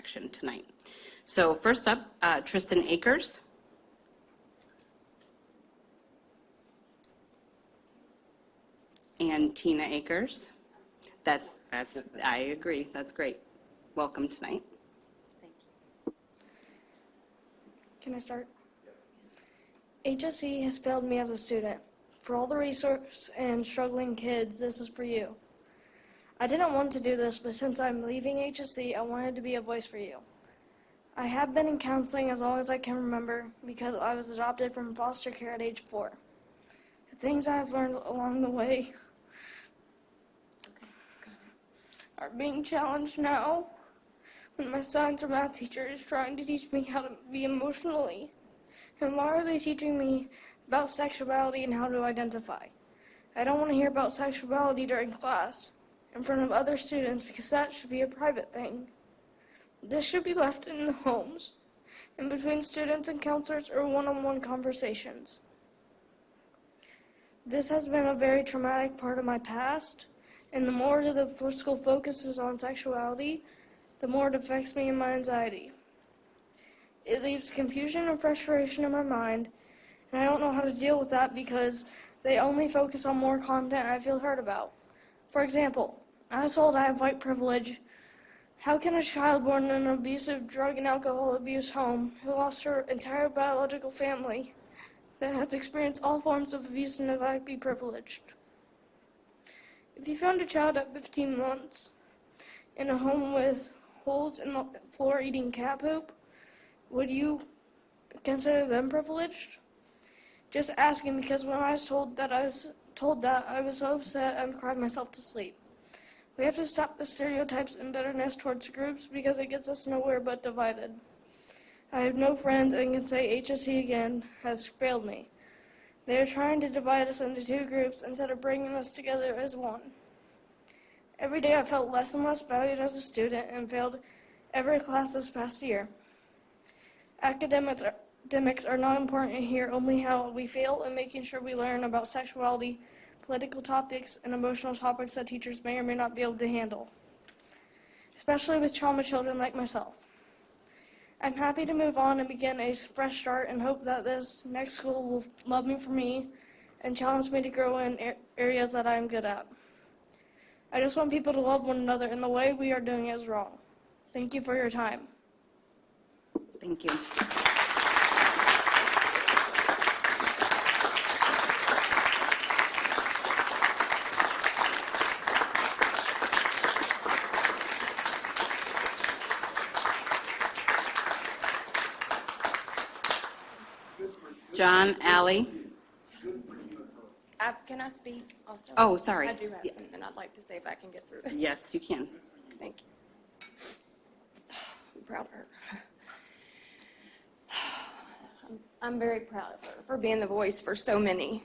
action tonight. So first up, Tristan Akers. And Tina Akers. I agree. That's great. Welcome tonight. Thank you. Can I start? HSE has failed me as a student. For all the resource and struggling kids, this is for you. I didn't want to do this, but since I'm leaving HSE, I wanted to be a voice for you. I have been in counseling as long as I can remember because I was adopted from foster care at age 4. The things I have learned along the way are being challenged now when my science or math teacher is trying to teach me how to be emotionally. And why are they teaching me about sexuality and how to identify? I don't want to hear about sexuality during class in front of other students because that should be a private thing. This should be left in the homes and between students and counselors or one-on-one conversations. This has been a very traumatic part of my past, and the more the school focuses on sexuality, the more it affects me and my anxiety. It leaves confusion and frustration in my mind, and I don't know how to deal with that because they only focus on more content I feel hurt about. For example, I was told I have white privilege. How can a child born in an abusive drug and alcohol abuse home who lost her entire biological family that has experienced all forms of abuse and neglect be privileged? If you found a child at 15 months in a home with holes in the floor eating cat poop, would you consider them privileged? Just asking because when I was told that, I was so upset I cried myself to sleep. We have to stop the stereotypes and bitterness towards groups because it gets us nowhere but divided. I have no friends and can say HSE again has failed me. They are trying to divide us into 2 groups instead of bringing us together as one. Every day I felt less and less valued as a student and failed every class this past year. Academics are not important here, only how we feel and making sure we learn about sexuality, political topics, and emotional topics that teachers may or may not be able to handle, especially with trauma children like myself. I'm happy to move on and begin a fresh start and hope that this next school will love me for me and challenge me to grow in areas that I am good at. I just want people to love one another, and the way we are doing it is wrong. Thank you for your time. Thank you. John Alley. Can I speak also? Oh, sorry. I do have something I'd like to say if I can get through it. Yes, you can. Thank you. I'm proud of her. I'm very proud of her for being the voice for so many.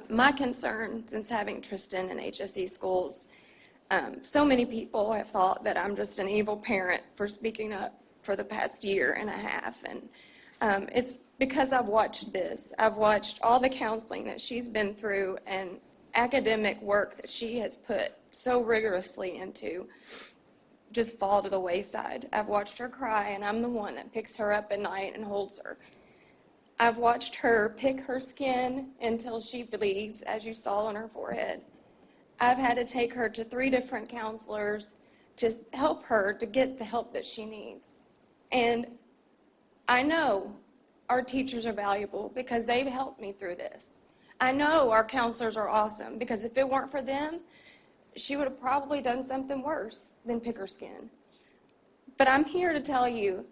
My concern since having Tristan in HSE schools, so many people have thought that I'm just an evil parent for speaking up for the past year and a half. And it's because I've watched this. I've watched all the counseling that she's been through and academic work that she has put so rigorously into just fall to the wayside. I've watched her cry, and I'm the one that picks her up at night and holds her. I've watched her pick her skin until she bleeds, as you saw on her forehead. I've had to take her to 3 different counselors to help her to get the help that she needs. And I know our teachers are valuable because they've helped me through this. I know our counselors are awesome because if it weren't for them, she would have probably done something worse than pick her skin. But I'm here to tell you,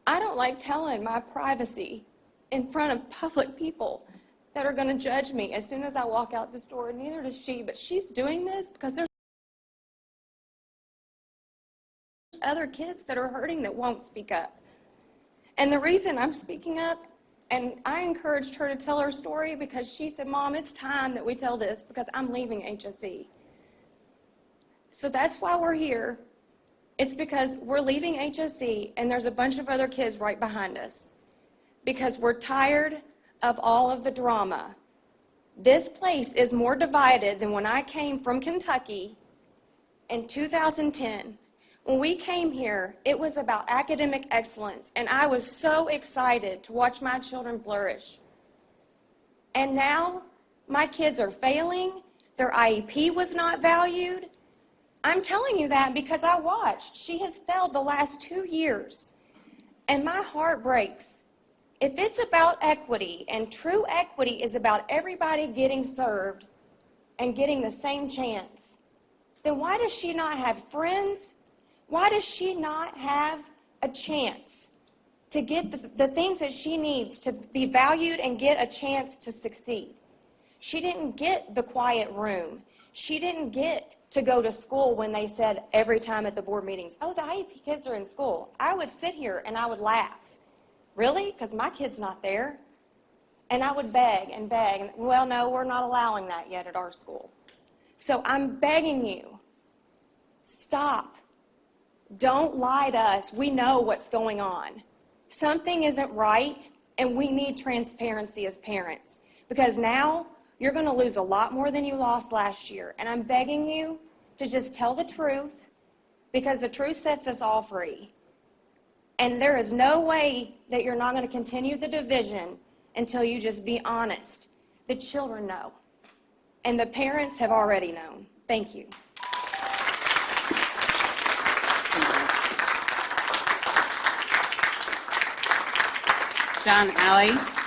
I don't like telling my privacy in front of public people that are going to judge me as soon as I walk out this door. Neither does she, but she's doing this because there's other kids that are hurting that won't speak up. And the reason I'm speaking up, and I encouraged her to tell her story because she said, Mom, it's time that we tell this because I'm leaving HSE. So that's why we're here. It's because we're leaving HSE and there's a bunch of other kids right behind us because we're tired of all of the drama. This place is more divided than when I came from Kentucky in 2010 When we came here, it was about academic excellence, and I was so excited to watch my children flourish. And now, my kids are failing. Their IEP was not valued. I'm telling you that because I watched. She has failed the last 2 years. And my heart breaks. If it's about equity, and true equity is about everybody getting served and getting the same chance, then why does she not have friends? Why does she not have a chance to get the things that she needs to be valued and get a chance to succeed? She didn't get the quiet room. She didn't get to go to school when they said every time at the board meetings, oh, the IEP kids are in school. I would sit here and I would laugh. Really? Because my kid's not there. And I would beg and beg. And, well, no, we're not allowing that yet at our school. So I'm begging you, stop. Don't lie to us. We know what's going on. Something isn't right, and we need transparency as parents. Because now you're going to lose a lot more than you lost last year. And I'm begging you to just tell the truth, because the truth sets us all free. And there is no way that you're not going to continue the division until you just be honest. The children know. And the parents have already known. Thank you. John, Allie?